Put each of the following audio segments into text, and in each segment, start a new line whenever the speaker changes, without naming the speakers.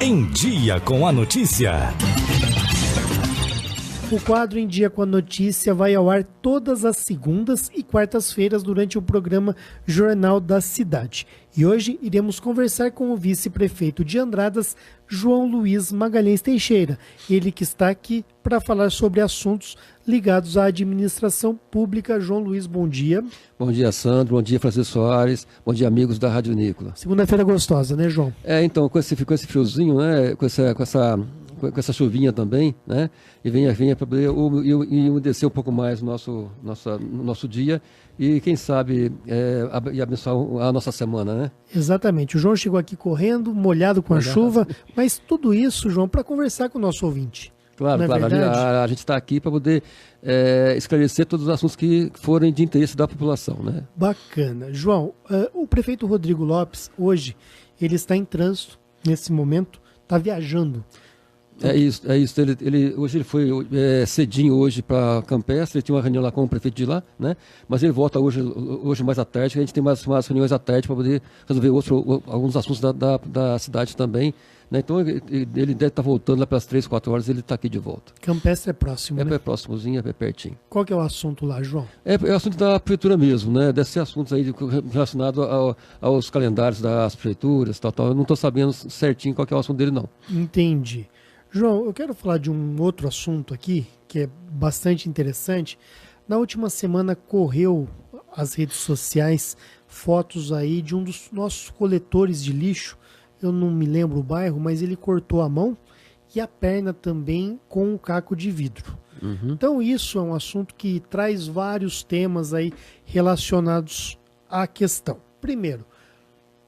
Em Dia com a Notícia.
O quadro Em Dia com a Notícia vai ao ar todas as segundas e quartas-feiras durante o programa Jornal da Cidade. E hoje iremos conversar com o vice-prefeito de Andradas, João Luiz Magalhães Teixeira. Ele que está aqui para falar sobre assuntos ligados à administração pública. João Luiz, bom dia.
Bom dia, Sandro. Bom dia, Francisco Soares. Bom dia, amigos da Rádio Nicola.
Segunda-feira gostosa, né, João?
Então, com esse friozinho, né, com essa chuvinha também, né, e venha para poder umedecer um pouco mais o nosso dia e, quem sabe, e abençoar a nossa semana, né?
Exatamente. O João chegou aqui correndo, molhado com a chuva, mas tudo isso, João, para conversar com o nosso ouvinte.
Claro, a gente está aqui para poder esclarecer todos os assuntos que forem de interesse da população, né? Bacana.
João, o prefeito Rodrigo Lopes, hoje, ele está em trânsito, nesse momento, está viajando.
É isso. Hoje ele foi cedinho hoje para Campestre, ele tinha uma reunião lá com o prefeito de lá, né? Mas ele volta hoje mais à tarde, a gente tem mais reuniões à tarde para poder resolver alguns assuntos da cidade também, né? Então ele deve estar voltando lá pelas 3, 4 horas, ele está aqui de volta.
Campestre é próximo, né?
É próximozinho, é pertinho.
Qual que é o assunto lá, João?
É assunto da prefeitura mesmo, né? Deve ser assuntos aí relacionados aos calendários das prefeituras, tal. Eu não estou sabendo certinho qual que é o assunto dele, não.
Entendi. João, eu quero falar de um outro assunto aqui, que é bastante interessante. Na última semana correu as redes sociais fotos aí de um dos nossos coletores de lixo. Eu não me lembro o bairro, mas ele cortou a mão e a perna também com um caco de vidro. Uhum. Então isso é um assunto que traz vários temas aí relacionados à questão. Primeiro,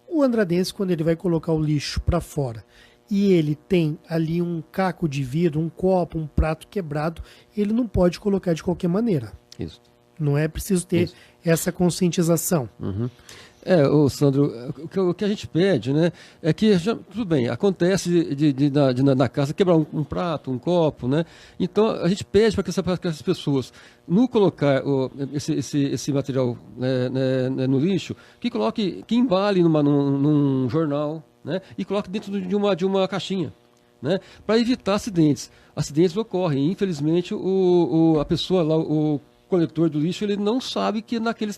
o andradense, quando ele vai colocar o lixo para fora, e ele tem ali um caco de vidro, um copo, um prato quebrado, ele não pode colocar de qualquer maneira. Isso. Não é preciso ter essa conscientização.
Uhum. Sandro, o que a gente pede, né, é que, tudo bem, acontece na casa quebrar um prato, um copo, né? Então a gente pede para que essas pessoas, no colocar esse material no lixo, que embale num jornal, né, e coloque dentro de uma caixinha, né, para evitar acidentes. Acidentes ocorrem, infelizmente a pessoa lá, o coletor do lixo, ele não sabe que naquele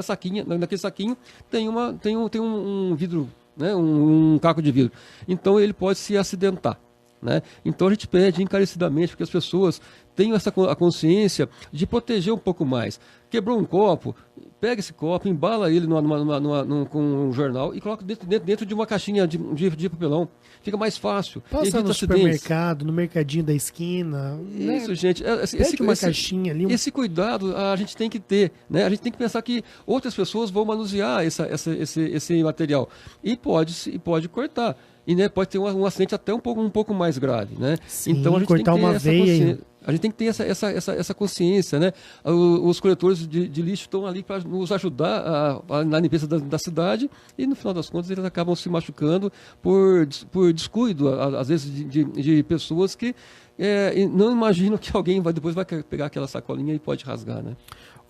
saquinho tem um vidro, né, um caco de vidro. Então ele pode se acidentar, né? Então a gente pede encarecidamente que as pessoas tenham a consciência de proteger um pouco mais. Quebrou um copo, pega esse copo, embala ele com um jornal e coloca dentro de uma caixinha de papelão. Fica mais fácil.
Passa no supermercado, no mercadinho da esquina.
Isso, né? Gente.
Uma caixinha ali.
Esse cuidado a gente tem que ter, né? A gente tem que pensar que outras pessoas vão manusear esse material. E pode cortar. E, né, pode ter um acidente até um pouco mais grave, né?
Sim,
então a gente
cortar
tem que ter
uma veia.
A gente tem que ter essa consciência, né? Os coletores de lixo estão ali para nos ajudar na limpeza da cidade e, no final das contas, eles acabam se machucando por descuido, às vezes, de pessoas que não imaginam que alguém depois vai pegar aquela sacolinha e pode rasgar, né?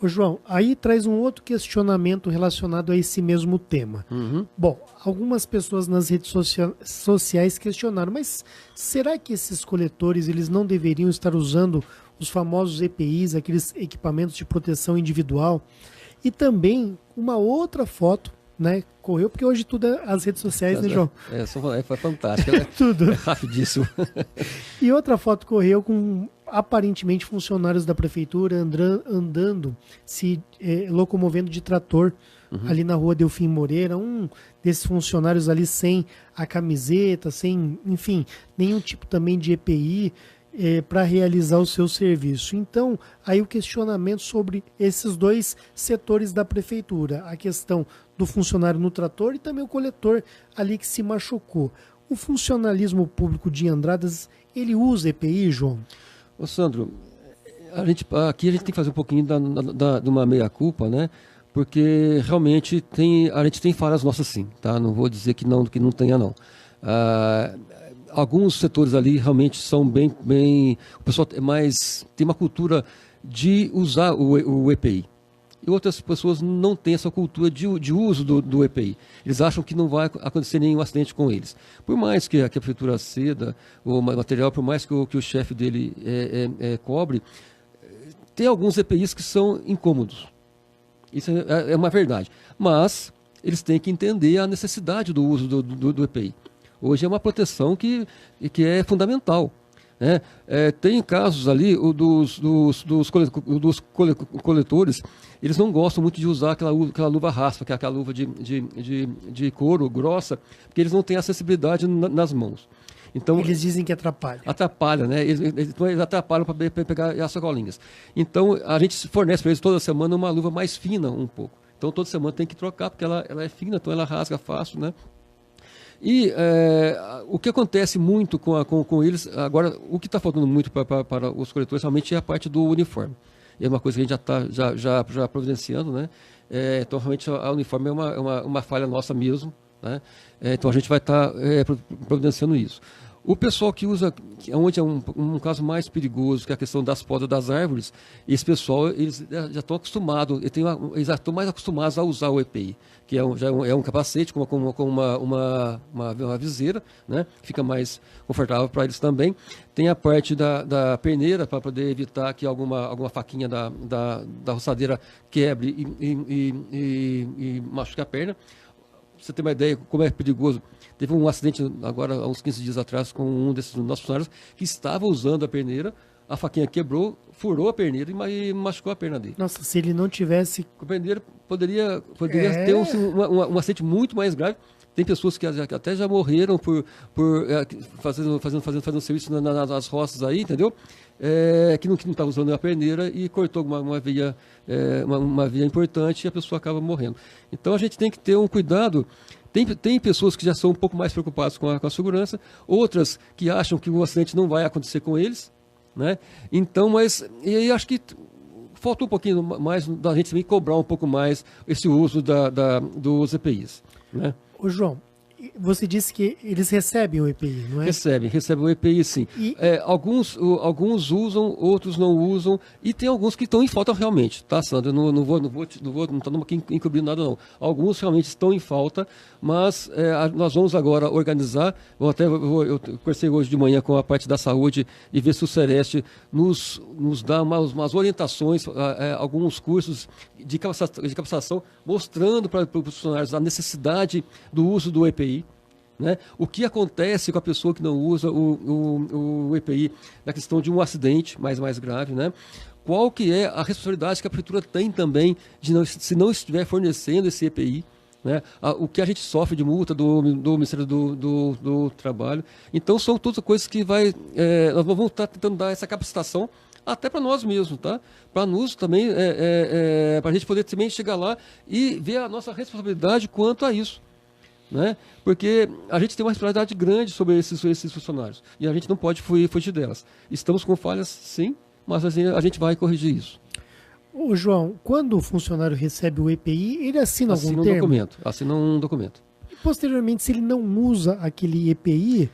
Ô João, aí traz um outro questionamento relacionado a esse mesmo tema. Uhum. Bom, algumas pessoas nas redes sociais questionaram, mas será que esses coletores eles não deveriam estar usando os famosos EPIs, aqueles equipamentos de proteção individual? E também uma outra foto, né, correu, porque hoje tudo é as redes sociais, né, João?
Foi fantástico, né?
Tudo.
É rapidíssimo.
E outra foto correu com aparentemente funcionários da prefeitura andando, se locomovendo de trator ali na rua Delfim Moreira, um desses funcionários ali sem a camiseta, sem, enfim, nenhum tipo também de EPI para realizar o seu serviço. Então, aí o questionamento sobre esses dois setores da prefeitura, a questão do funcionário no trator e também o coletor ali que se machucou. O funcionalismo público de Andradas, ele usa EPI, João?
Ô Sandro, aqui a gente tem que fazer um pouquinho de uma meia-culpa, né? Porque realmente a gente tem falhas nossas sim, tá? Não vou dizer que não tenha, não. Alguns setores ali realmente são bem... O pessoal tem uma cultura de usar o EPI. e outras pessoas não têm essa cultura de uso do EPI. Eles acham que não vai acontecer nenhum acidente com eles. Por mais que a prefeitura ceda o material, por mais que o chefe dele cobre, tem alguns EPIs que são incômodos. Isso é uma verdade. Mas eles têm que entender a necessidade do uso do EPI. Hoje é uma proteção que é fundamental. Né? Tem casos ali dos coletores, eles não gostam muito de usar aquela luva raspa, que é aquela luva de couro grossa, porque eles não têm acessibilidade nas mãos. Então,
eles dizem que atrapalha.
Atrapalha, né? Eles atrapalham para pegar as sacolinhas. Então, a gente fornece para eles toda semana uma luva mais fina um pouco. Então, toda semana tem que trocar, porque ela é fina, então ela rasga fácil, né? E o que acontece muito com eles, agora, o que está faltando muito para os coletores realmente é a parte do uniforme. É uma coisa que a gente já está já providenciando, né? Então, realmente, a uniforme é uma falha nossa mesmo, né? Então, a gente vai estar providenciando isso. O pessoal que usa, onde é um caso mais perigoso, que é a questão das podas das árvores, esse pessoal, eles já estão acostumados, eles já estão mais acostumados a usar o EPI, que já é um capacete com uma viseira, né? Fica mais confortável para eles também. Tem a parte da perneira, para poder evitar que alguma faquinha da roçadeira quebre e machuque a perna. Pra você ter uma ideia como é perigoso, teve um acidente agora, há uns 15 dias atrás, com um desses nossos funcionários que estava usando a perneira, a faquinha quebrou, furou a perneira e machucou a perna dele.
Nossa, se ele não tivesse...
A perneira poderia ter um acidente muito mais grave. Tem pessoas que até já morreram por fazendo serviço nas roças aí, entendeu? Que não estava usando a perneira e cortou uma via importante e a pessoa acaba morrendo. Então a gente tem que ter um cuidado. Tem pessoas que já são um pouco mais preocupadas com a segurança, outras que acham que o acidente não vai acontecer com eles, né? Então, e aí acho que falta um pouquinho mais da gente também cobrar um pouco mais esse uso dos EPIs, né?
Ô, João, você disse que eles recebem o EPI, não é?
Recebem o EPI, sim. Alguns usam, outros não usam, e tem alguns que estão em falta realmente, tá, Sandra? Eu não estou aqui encobrindo nada, não. Alguns realmente estão em falta, mas nós vamos agora organizar, eu conversei hoje de manhã com a parte da saúde e ver se o Sereste nos dá umas orientações, alguns cursos de capacitação, mostrando para os funcionários a necessidade do uso do EPI. Né? O que acontece com a pessoa que não usa o EPI na questão de um acidente mais grave, né? Qual que é a responsabilidade que a prefeitura tem também se não estiver fornecendo esse EPI, né? O que a gente sofre de multa do Ministério do Trabalho. Então são todas coisas que nós vamos estar tentando dar essa capacitação até para nós mesmos, tá? Para nós também, para a gente poder também chegar lá e ver a nossa responsabilidade quanto a isso. Né? Porque a gente tem uma responsabilidade grande sobre esses funcionários e a gente não pode fugir delas. Estamos com falhas, sim, mas a gente vai corrigir isso.
Ô, João, quando o funcionário recebe o EPI, ele assina algum termo?
Assina um documento.
E posteriormente, se ele não usa aquele EPI,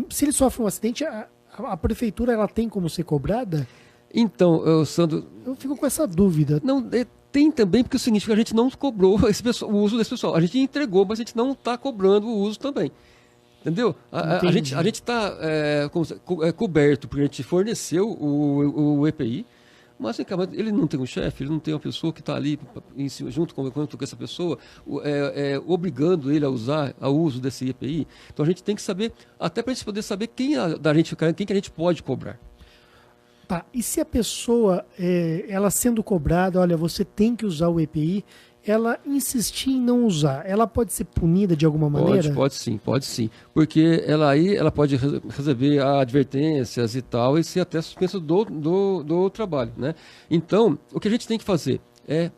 se ele sofre um acidente, a prefeitura ela tem como ser cobrada?
Então, Sandro...
Eu fico com essa dúvida.
Não, tem também, porque é o seguinte, a gente não cobrou o uso desse pessoal. A gente entregou, mas a gente não está cobrando o uso também. Entendeu? A gente está coberto, porque a gente forneceu o EPI, mas ele não tem um chefe, ele não tem uma pessoa que está ali junto com essa pessoa, obrigando ele a usar o uso desse EPI. Então a gente tem que saber, até para a gente poder saber quem que a gente pode cobrar.
Tá, e se a pessoa, ela sendo cobrada, olha, você tem que usar o EPI, ela insistir em não usar, ela pode ser punida de alguma maneira?
Pode sim. Porque ela pode receber advertências e tal, e ser até suspensa do trabalho, né? Então, o que a gente tem que fazer é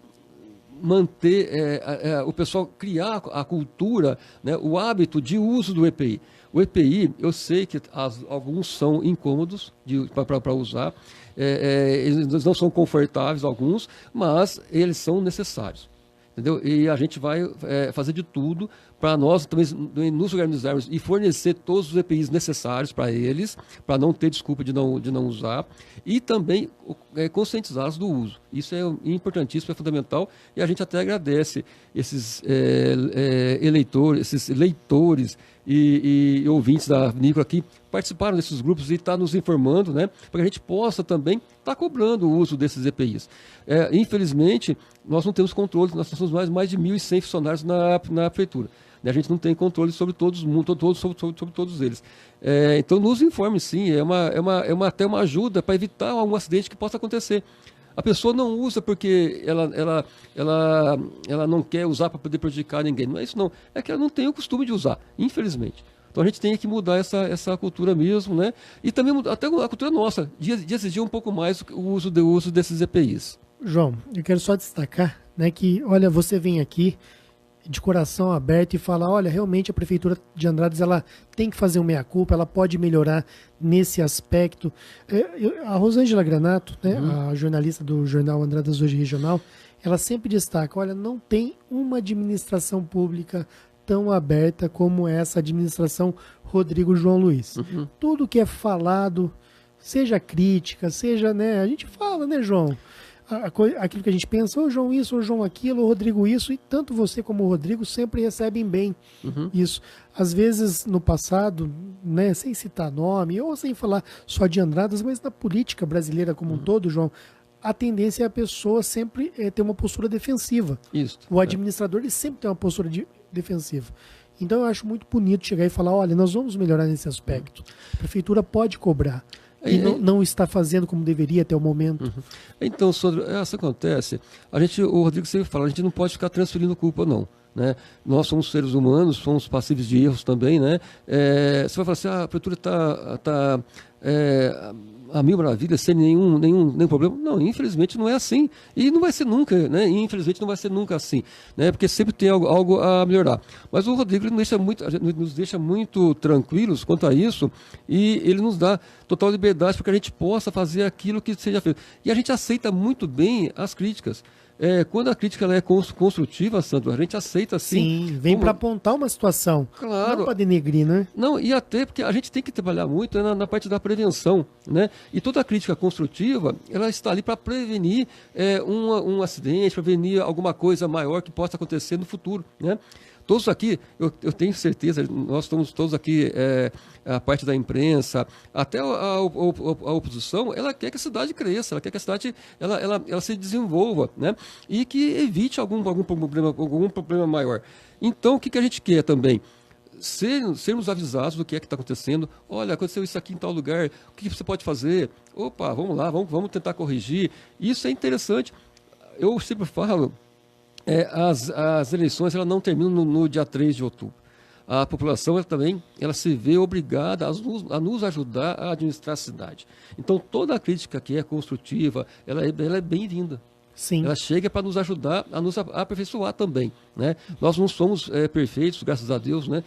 manter o pessoal criar a cultura, né, o hábito de uso do EPI. O EPI, eu sei que alguns são incômodos para usar, eles não são confortáveis alguns, mas eles são necessários. entendeu? E a gente vai fazer de tudo para nós também nos organizarmos e fornecer todos os EPIs necessários para eles, para não ter desculpa de não usar, e também conscientizá-los do uso. Isso é importantíssimo, é fundamental, e a gente até agradece esses esses leitores e ouvintes da Vinícola que participaram desses grupos e estão nos informando, né, para que a gente possa também estar cobrando o uso desses EPIs. Infelizmente, nós não temos controle, nós somos mais de 1.100 funcionários na prefeitura. A gente não tem controle sobre sobre todos eles. Então, nos informe, sim, até uma ajuda para evitar algum acidente que possa acontecer. A pessoa não usa porque ela não quer usar para poder prejudicar ninguém. Não é isso, não. É que ela não tem o costume de usar, infelizmente. Então a gente tem que mudar essa cultura mesmo, né? E também até a cultura nossa, de exigir um pouco mais o uso desses EPIs.
João, eu quero só destacar, né, que, olha, você vem aqui de coração aberto e fala, olha, realmente a Prefeitura de Andradas ela tem que fazer um meia-culpa, ela pode melhorar nesse aspecto. A Rosângela Granato, né, a jornalista do jornal Andradas Hoje Regional, ela sempre destaca, olha, não tem uma administração pública tão aberta como essa administração Rodrigo João Luiz. Tudo que é falado, seja crítica, seja, né, a gente fala, né, João? Aquilo que a gente pensa, ô João isso, ô João aquilo, ô Rodrigo isso, e tanto você como o Rodrigo sempre recebem bem isso. Às vezes, no passado, né, sem citar nome, ou sem falar só de Andradas, mas na política brasileira como um todo, João, a tendência é a pessoa sempre ter uma postura defensiva.
Isso.
O administrador ele sempre tem uma postura defensiva. Então eu acho muito bonito chegar e falar, olha, nós vamos melhorar nesse aspecto. A prefeitura pode cobrar. E não está fazendo como deveria até o momento.
Então, Sandro, isso acontece. O Rodrigo sempre fala, a gente não pode ficar transferindo culpa, não. Né? Nós somos seres humanos, somos passíveis de erros também. Né? Você vai falar assim, a prefeitura está a mil maravilhas, sem nenhum problema. Não, infelizmente não é assim. E não vai ser nunca, né? Infelizmente não vai ser nunca assim. Né? Porque sempre tem algo a melhorar. Mas o Rodrigo nos deixa muito tranquilos quanto a isso e ele nos dá total liberdade para que a gente possa fazer aquilo que seja feito. E a gente aceita muito bem as críticas. Quando a crítica ela é construtiva, Sandro, a gente aceita sim.
Sim, vem para apontar uma situação.
Claro.
Não para denegrir, né?
Não, e até porque a gente tem que trabalhar muito na parte da prevenção, né? E toda a crítica construtiva, ela está ali para prevenir um acidente, prevenir alguma coisa maior que possa acontecer no futuro, né? Todos aqui, eu tenho certeza, nós estamos todos aqui, a parte da imprensa, até a oposição, ela quer que a cidade cresça, ela quer que a cidade ela se desenvolva, né? E que evite algum problema maior. Então, o que a gente quer também? Sermos avisados do que é que está acontecendo. Olha, aconteceu isso aqui em tal lugar, o que você pode fazer? Opa, vamos lá, vamos tentar corrigir. Isso é interessante. Eu sempre falo... as eleições elas não terminam no dia 3 de outubro. A população ela se vê obrigada a nos ajudar a administrar a cidade. Então, toda a crítica que é construtiva, ela é bem-vinda.
Sim.
Ela chega para nos ajudar a nos aperfeiçoar também. Né? Nós não somos perfeitos, graças a Deus. Né?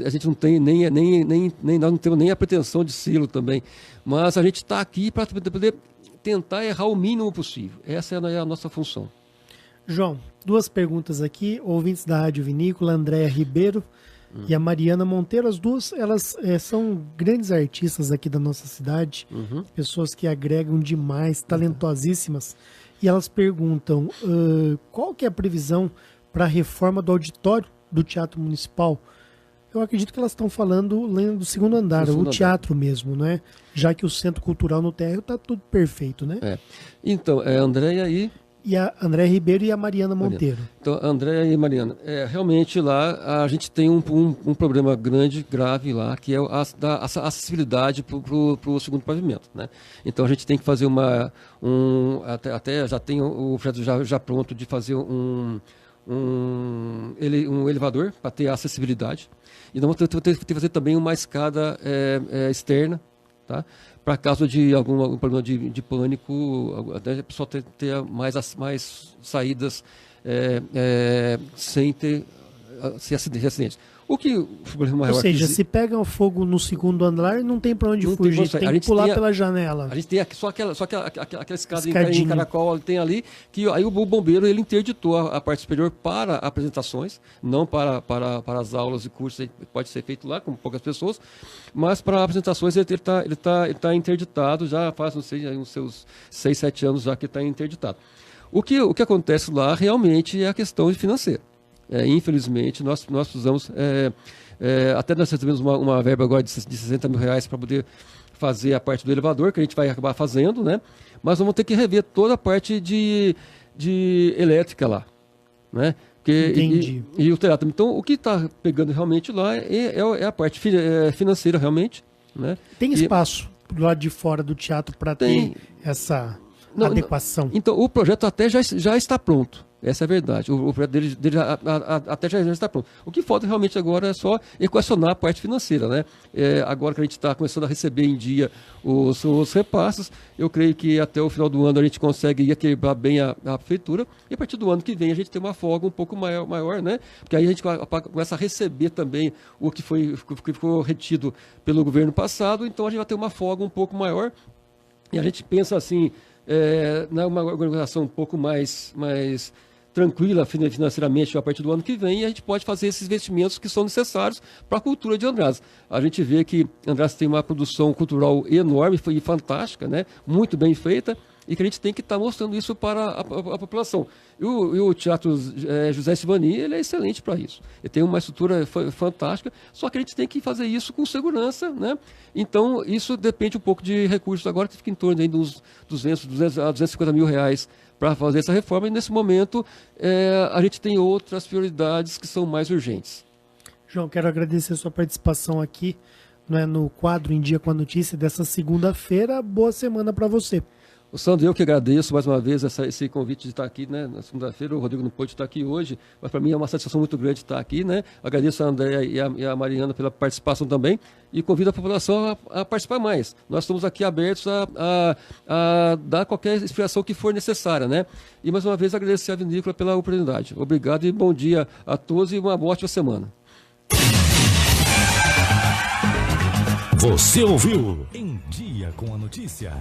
A gente não tem nós não temos nem a pretensão de sê-lo também. Mas a gente está aqui para poder tentar errar o mínimo possível. Essa é a nossa função.
João, duas perguntas aqui, ouvintes da Rádio Vinícola, Andréa Ribeiro e a Mariana Monteiro. As duas, elas são grandes artistas aqui da nossa cidade, pessoas que agregam demais, talentosíssimas. E elas perguntam, qual que é a previsão para a reforma do auditório do Teatro Municipal? Eu acredito que elas estão falando do segundo andar, o teatro mesmo, né? Já que o Centro Cultural no térreo está tudo perfeito, né?
Então, Andréia
e a André Ribeiro e a Mariana Monteiro.
Então, André e Mariana, realmente lá a gente tem um problema grave lá, que é a acessibilidade para o segundo pavimento, né? Então a gente tem que fazer até já tem o projeto já pronto de fazer um elevador para ter acessibilidade. E nós vamos ter que fazer também uma escada externa, tá? Para caso de algum problema de pânico, até a pessoa ter mais saídas sem acidentes. O que o problema maior...
Ou seja, se pega o fogo no segundo andar, não tem para onde fugir, tem que pular pela janela.
A gente tem só aquela escada em caracol tem ali, que aí o bombeiro ele interditou a parte superior para apresentações, não para as aulas e cursos, pode ser feito lá com poucas pessoas, mas para apresentações ele tá interditado, já faz, não sei, uns seus 6, 7 anos já que está interditado. O que acontece lá realmente é a questão financeira. Infelizmente, nós precisamos, até nós recebemos uma verba agora de 60 mil reais para poder fazer a parte do elevador, que a gente vai acabar fazendo, né? Mas vamos ter que rever toda a parte de elétrica lá, né?
Entendi.
E o telhado. Então, o que está pegando realmente lá é a parte financeira realmente, né?
Tem espaço do lado de fora do teatro para ter essa adequação?
Então, o projeto até já está pronto. Essa é a verdade. O projeto dele até já está pronto. O que falta realmente agora é só equacionar a parte financeira, né? Agora que a gente está começando a receber em dia os repasses, eu creio que até o final do ano a gente consegue equilibrar bem a prefeitura, e a partir do ano que vem a gente tem uma folga um pouco maior, né? Porque aí a gente começa a receber também o que ficou retido pelo governo passado, então a gente vai ter uma folga um pouco maior, e a gente pensa assim, uma organização um pouco mais tranquila financeiramente a partir do ano que vem, e a gente pode fazer esses investimentos que são necessários para a cultura de Andradas. A gente vê que Andradas tem uma produção cultural enorme e fantástica, né? Muito bem feita, e que a gente tem que estar mostrando isso para a população. E o Teatro José Sivani, ele é excelente para isso. Ele tem uma estrutura fantástica, só que a gente tem que fazer isso com segurança, né? Então, isso depende um pouco de recursos agora, que fica em torno aí dos 200 a 250 mil reais para fazer essa reforma, e nesse momento a gente tem outras prioridades que são mais urgentes.
João, quero agradecer a sua participação aqui, né, no quadro Em Dia com a Notícia dessa segunda-feira. Boa semana para você.
Sandro, eu que agradeço mais uma vez esse convite de estar aqui, né, na segunda-feira. O Rodrigo não pôde estar aqui hoje, mas para mim é uma satisfação muito grande estar aqui, né? Agradeço a Andréia e a Mariana pela participação também, e convido a população a participar mais. Nós estamos aqui abertos a dar qualquer explicação que for necessária, né? E mais uma vez agradecer a Vinícola pela oportunidade. Obrigado e bom dia a todos e uma ótima semana.
Você ouviu Em Dia com a Notícia.